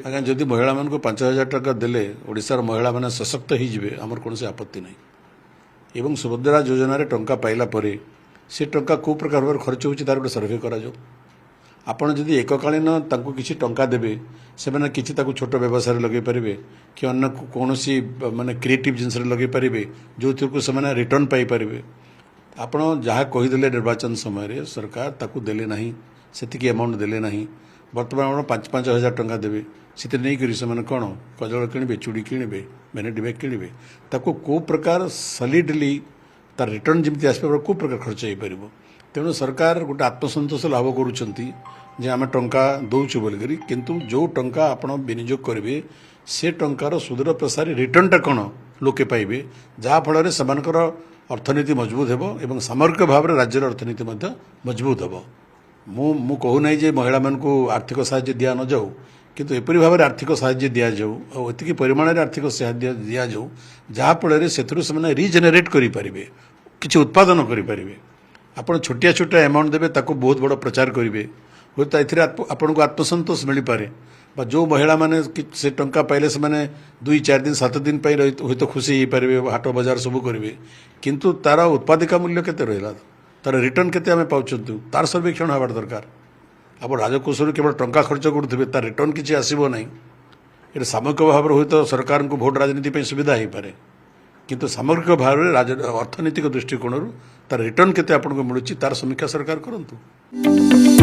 आज्ञा जदि महिला मान 5,000 टका देले ओडिशार महिला माने सशक्त हो जिवे आमर कौन आपत्ति नहीं एवं सुभद्रा योजन टंका पाइला परे से टंका को प्रकार भाव खर्च होची तार गोटे सर्वे करा जाओ आपण जदि एककालीन तांको किछि टंका देबे से माने किछि ताको छोट व्यवसाय लगे पारिबे कि अन्य कोनोसी माने क्रिएटिव जिनस लगे पारिबे जो को से माने रिटर्न पाई पारिबे आपण जहाँ कहीदेले निर्वाचन समय सरकार ताकू देले नहीं सेतिकी अमाउंट देले नहीं बर्तमान आप 5,000 टंका देवे से नहीं करी से कौन कजल किणवे चूड़ी किणवे भैनिटी बैग किणवे ताको को प्रकार सॉलिडली तार रिटर्न जमी आसपा को प्रकार खर्च हो पार तेणु सरकार गोटे आत्मसंतोष लाभ करुँचे जे आम टंका दौचु बोलिकी किंतु जो टंका आपण विनियोग करेंगे से टंकार सुदूर प्रसारी रिटर्नटा कौन लोके पाइबे जहाँफल से अर्थनीति मजबूत हो सामरिक भाव में राज्यर अर्थनीति मजबूत हो मु कहूना जे महिला मान आर्थिक साहाय्य दिया न जाऊ किंतु एपरी भाव में आर्थिक साहाय्य दि जाऊ और एति परिमाण में आर्थिक साहाय्य दि जाऊ जहाँफल से रिजेनेरेट करें किसी उत्पादन करें आपड़ छोटिया छोटिया अमाउंट देवे ताको बहुत बड़ प्रचार करेंगे हूँ तो ये आपन को आत्मसंतोष मिल पारे जो महिला माने से टंका पाइले से माने 2-4 दिन 7 दिन हूँ तो खुशी हो पारे हाट बजार सब करेंगे किंतु तार उत्पादिका मूल्य केते रहा तार रिटर्न केते आमे पाउछंतु तार सर्वेक्षण हबार दरकार आप राजकोष केवल टंका खर्च करुवे तार रिटर्न किसी आसब ना ये सामयिक भाव में हूँ तो सरकार को भोट राजनीति सुविधा हो पारे किंतु सामरिक भाव में अर्थनैतिक दृष्टिकोण तार रिटर्न केते आपको मिलूँ तार समीक्षा सरकार करंतु।